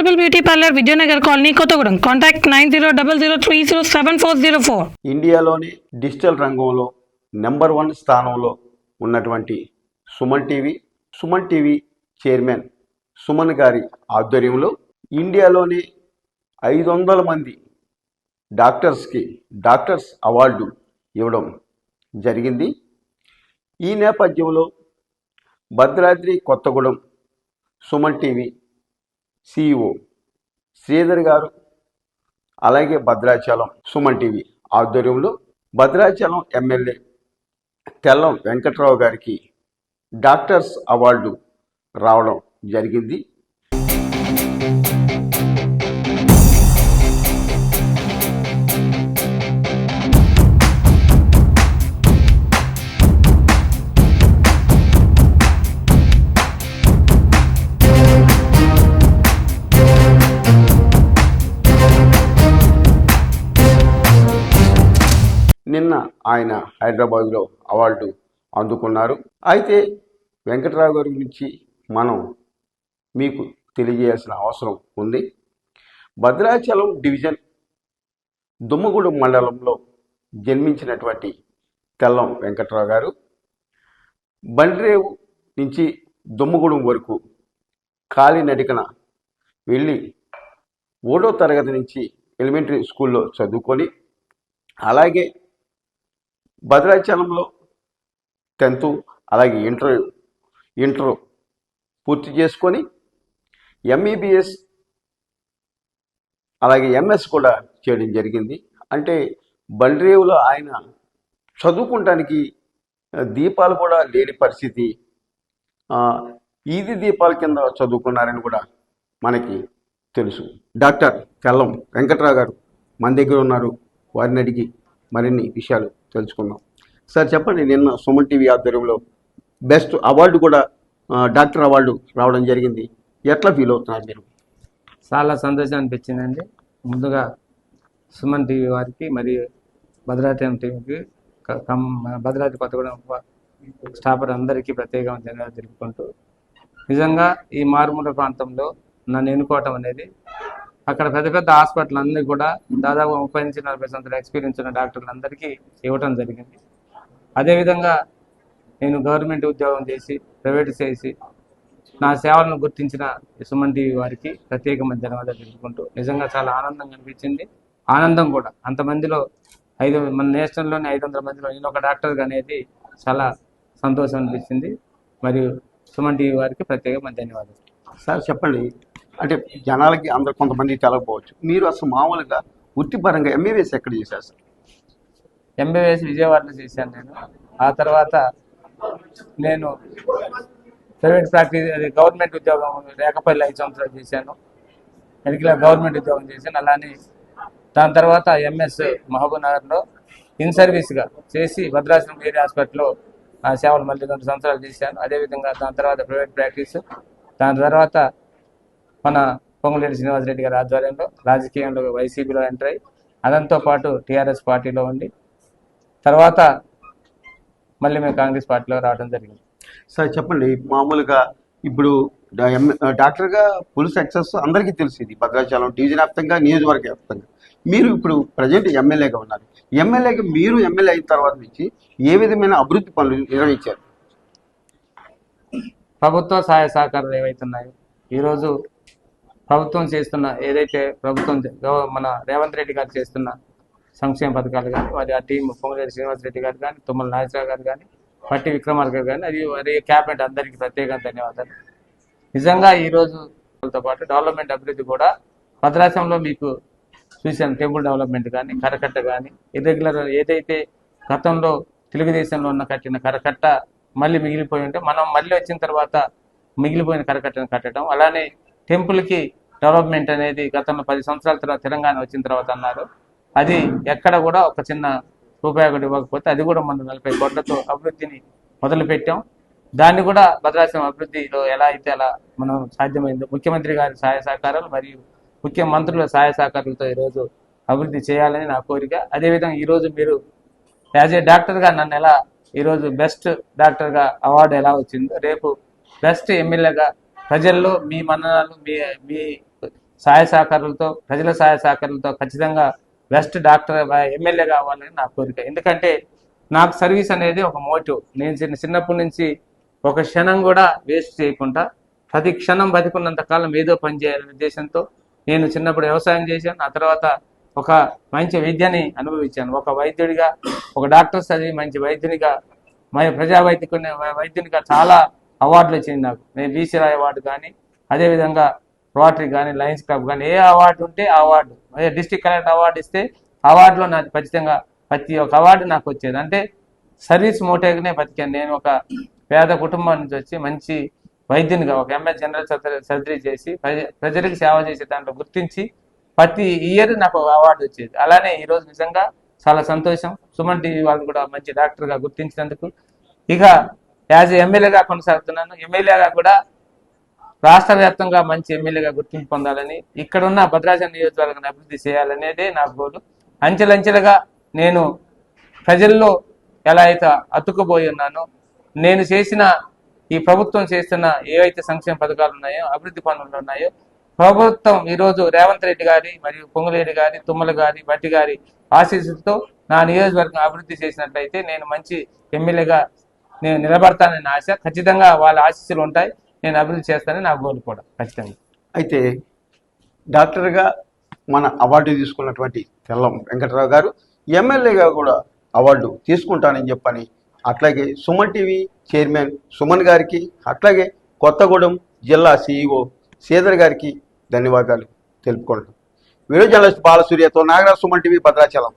Herbal Beauty Parlor, Vidyanagar Colony, Kottagudem. Contact 900030070404. ఇండియాలోని digital రంగంలో number 1 స్థానంలో ఉన్నటువంటి సుమన్ టీవీ చైర్మన్ సుమన్ గారి ఆధ్వర్యంలో ఇండియాలోని 500 మంది డాక్టర్స్ అవార్డు ఇవ్వడం జరిగింది. ఈ నేపథ్యంలో భద్రాద్రి కొత్తగూడెం సుమన్ టీవీ CEO శ్రీధర్ గారు, అలాగే భద్రాచలం సుమన్ టీవీ ఆధ్వర్యంలో భద్రాచలం ఎమ్మెల్యే తెల్లం వెంకట్రావు గారికి డాక్టర్స్ అవార్డు రావడం జరిగింది. నిన్న ఆయన హైదరాబాద్లో అవార్డు అందుకున్నారు. అయితే వెంకట్రావు గారి గురించి మనం మీకు తెలియజేయాల్సిన అవసరం ఉంది. భద్రాచలం డివిజన్ దుమ్మగూడెం మండలంలో జన్మించినటువంటి తెల్లం వెంకట్రావు గారు బండ్రేవు నుంచి దుమ్మగూడెం వరకు కాలినడకన వెళ్ళి 3వ తరగతి నుంచి ఎలిమెంటరీ స్కూల్లో చదువుకొని, అలాగే భద్రాచలంలో 10th అలాగే ఇంటర్ పూర్తి చేసుకొని MBBS అలాగే MS కూడా చేయడం జరిగింది. అంటే బండ్రేవులో ఆయన చదువుకోవడానికి దీపాలు కూడా లేని పరిస్థితి, ఈది దీపాల కింద చదువుకున్నారని కూడా మనకి తెలుసు. డాక్టర్ తెల్లం వెంకట్రావు గారు మన దగ్గర ఉన్నారు. వారిని అడిగి మరిన్ని విషయాలు తెలుసుకుందాం. సార్ చెప్పండి, నిన్న సుమన్ టీవీ ఆధ్వర్యంలో బెస్ట్ అవార్డు కూడా డాక్టర్ అవార్డు రావడం జరిగింది. ఎట్లా ఫీల్ అవుతున్నారు మీరు? చాలా సంతోషం అనిపించిందండి. ముందుగా సుమన్ టీవీ వారికి మరియు భద్రాచలం టీవీకి, భద్రాద్రి కొత్తగూడెం స్టాఫర్ అందరికీ ప్రత్యేకమైన ధన్యవాదాలు తెలుపుకుంటూ, నిజంగా ఈ మారుమూల ప్రాంతంలో నన్ను ఎన్నుకోవటం అనేది, అక్కడ పెద్ద పెద్ద హాస్పిటల్ అన్నీ కూడా దాదాపు 30 నుంచి 40 సంవత్సరాల ఎక్స్పీరియన్స్ ఉన్న డాక్టర్లందరికీ ఇవ్వటం జరిగింది. అదేవిధంగా నేను గవర్నమెంట్ ఉద్యోగం చేసి ప్రైవేట్ చేసి నా సేవలను గుర్తించిన సుమన్ టీవీ వారికి ప్రత్యేకమైన ధన్యవాదాలు తెలుపుకుంటూ, నిజంగా చాలా ఆనందంగా అనిపించింది. ఆనందం కూడా అంతమందిలో మన నేషనల్లోనే 500 మందిలో నేను ఒక డాక్టర్గా అనేది చాలా సంతోషం అనిపించింది. మరియు సుమన్ టీవీ వారికి ప్రత్యేకమైన ధన్యవాదాలు. సార్ చెప్పండి, అంటే జనాలకి అందరు కొంతమంది తెలవకపోవచ్చు, మీరు అసలు మామూలుగా వృత్తిపరంగా MBBS ఎక్కడ చేశారు సార్? MBBS విజయవాడలో చేశాను నేను. ఆ తర్వాత నేను ప్రైవేట్ ప్రాక్టీస్, అది గవర్నమెంట్ ఉద్యోగం రేకపల్లి 5 సంవత్సరాలు చేశాను. మెడికల్ గవర్నమెంట్ ఉద్యోగం చేశాను. అలానే దాని తర్వాత MS మహబూబ్ నగర్లో ఇన్ సర్వీస్గా చేసి భద్రాచలం ఏరియా హాస్పిటల్లో ఆ సేవలు మళ్ళీ 2 సంవత్సరాలు చేశాను. అదేవిధంగా దాని తర్వాత ప్రైవేట్ ప్రాక్టీస్, దాని తర్వాత మన పొంగులేటి శ్రీనివాసరెడ్డి గారి ఆధ్వర్యంలో రాజకీయంలో వైసీపీలో ఎంటర్ అయ్యి, అదంతో పాటు TRS పార్టీలో ఉండి, తర్వాత మళ్ళీ మేము కాంగ్రెస్ పార్టీలో రావడం జరిగింది. సార్ చెప్పండి, మామూలుగా ఇప్పుడు డాక్టర్గా ఫుల్ సక్సెస్ అందరికీ తెలుసు, ఇది భద్రాచలం డివిజన్ వ్యాప్తంగా, నియోజకవర్గ వ్యాప్తంగా. మీరు ఇప్పుడు ప్రజెంట్ ఎమ్మెల్యేగా ఉన్నారు. ఎమ్మెల్యేగా మీరు ఎమ్మెల్యే అయిన తర్వాత నుంచి ఏ విధమైన అభివృద్ధి పనులు నిర్వహించారు? ప్రభుత్వ సహాయ సహకారాలు ఏవైతున్నాయో ఈరోజు ప్రభుత్వం చేస్తున్న, ఏదైతే ప్రభుత్వం మన రేవంత్ రెడ్డి గారు చేస్తున్న సంక్షేమ పథకాలు కానీ, మరి ఆ టీం పొంగులేటి శ్రీనివాసరెడ్డి గారు కానీ, తుమ్మల నాగేశ్వరరావు గారు కానీ, పట్టి విక్రమార్క గారు కానీ, అది మరి క్యాబినెట్ అందరికీ ప్రత్యేకంగా ధన్యవాదాలు. నిజంగా ఈరోజు తో పాటు డెవలప్మెంట్ అభివృద్ధి కూడా భద్రాచలంలో మీకు చూశాను. టెంపుల్ డెవలప్మెంట్ కానీ, కరకట్ట కానీ, ఇర్రెగ్యులర్ ఏదైతే గతంలో తెలుగుదేశంలో ఉన్న కట్టిన కరకట్ట మళ్ళీ మిగిలిపోయి ఉంటే మనం మళ్ళీ వచ్చిన తర్వాత మిగిలిపోయిన కరకట్టను కట్టడం, అలానే టెంపుల్కి డెవలప్మెంట్ అనేది గతంలో 10 సంవత్సరాల తర్వాత తెలంగాణ వచ్చిన తర్వాత అన్నారు. అది ఎక్కడ కూడా ఒక చిన్న రూపాయి ఒకటి ఇవ్వకపోతే అది కూడా మనం 40 కోట్లతో అభివృద్ధిని మొదలుపెట్టాం. దాన్ని కూడా భద్రాచలం అభివృద్ధిలో ఎలా అయితే అలా మనం సాధ్యమైందో ముఖ్యమంత్రి గారి సహాయ సహకారాలు మరియు ముఖ్యమంత్రుల సహాయ సహకారాలతో ఈరోజు అభివృద్ధి చేయాలని నా కోరిక. అదేవిధంగా ఈరోజు మీరు యాజ్ ఏ డాక్టర్గా నన్ను ఎలా ఈరోజు బెస్ట్ డాక్టర్గా అవార్డు ఎలా వచ్చిందో, రేపు బెస్ట్ ఎమ్మెల్యేగా ప్రజల్లో మీ మన్ననాలు, మీ సహాయ సహకారాలతో, ప్రజల సహాయ సహకారాలతో ఖచ్చితంగా బెస్ట్ డాక్టర్ ఎమ్మెల్యే కావాలని నా కోరిక. ఎందుకంటే నాకు సర్వీస్ అనేది ఒక మోటివ్. నేను చిన్నప్పటి నుంచి ఒక క్షణం కూడా వేస్ట్ చేయకుండా ప్రతి క్షణం బతికున్నంత కాలం ఏదో పని చేయాలనే ఉద్దేశంతో నేను చిన్నప్పుడు వ్యవసాయం చేశాను. ఆ తర్వాత ఒక మంచి విద్యని అనుభవించాను. ఒక వైద్యుడిగా, ఒక డాక్టర్ చదివి మంచి వైద్యునిగా, ప్రజా వైద్యునిగా చాలా అవార్డులు వచ్చింది నాకు. నేను బీసీ రాయ్ అవార్డు కానీ, అదేవిధంగా రోటరీ కానీ, లయన్స్ క్లబ్ కానీ, ఏ అవార్డు ఉంటే ఆ అవార్డు, అదే డిస్ట్రిక్ట్ కలెక్టర్ అవార్డు ఇస్తే అవార్డులో నాకు ఖచ్చితంగా ప్రతి ఒక్క అవార్డు నాకు వచ్చేది. అంటే సర్వీస్ మోటివ్గానే బతికాను. నేను ఒక పేద కుటుంబం నుంచి వచ్చి మంచి వైద్యునిగా, ఒక ఎంఎస్ జనరల్ సర్జరీ చేసి ప్రజలకు సేవ చేసే దాంట్లో గుర్తించి ప్రతి ఇయర్ నాకు ఒక అవార్డు వచ్చేది. అలానే ఈరోజు నిజంగా చాలా సంతోషం. సుమన్ టీవీ వాళ్ళు కూడా మంచి డాక్టర్గా గుర్తించినందుకు. ఇక యాజ్ ఎమ్మెల్యేగా కొనసాగుతున్నాను. ఎమ్మెల్యేగా కూడా రాష్ట్ర వ్యాప్తంగా మంచి ఎమ్మెల్యేగా గుర్తింపు పొందాలని, ఇక్కడున్న భద్రాచలం నియోజకవర్గాన్ని అభివృద్ధి చేయాలనేదే నా గోలు. అంచెలంచెలుగా నేను ప్రజల్లో ఎలా అయితే అతుక్కుపోయి ఉన్నానో, నేను చేసిన ఈ ప్రభుత్వం చేస్తున్న ఏవైతే సంక్షేమ పథకాలు ఉన్నాయో, అభివృద్ధి పనులు ఉన్నాయో, ప్రభుత్వం ఈరోజు రేవంత్ రెడ్డి గారి మరియు పొంగులేటి గారి, తుమ్మల గారి, బట్టి గారి ఆశీస్సులతో నా నియోజకవర్గం అభివృద్ధి చేసినట్లయితే నేను మంచి ఎమ్మెల్యేగా నేను నిలబడతానని ఆశ. ఖచ్చితంగా వాళ్ళ ఆశీస్సులు ఉంటాయి. నేను అభివృద్ధి చేస్తానని నా గోల్ కూడా ఖచ్చితంగా. అయితే డాక్టర్గా మన అవార్డు తీసుకున్నటువంటి తెల్లం వెంకటరావు గారు ఎమ్మెల్యేగా కూడా అవార్డు తీసుకుంటానని చెప్పని, అట్లాగే సుమన్ టీవీ చైర్మన్ సుమన్ గారికి, అట్లాగే కొత్తగూడెం జిల్లా సిఇఓ శ్రీధర్ గారికి ధన్యవాదాలు తెలుపుకుంటాం. వీడియో జర్నలిస్ట్ బాలసూర్యతో నాగరాజ్, సుమన్ టీవీ, భద్రాచలం.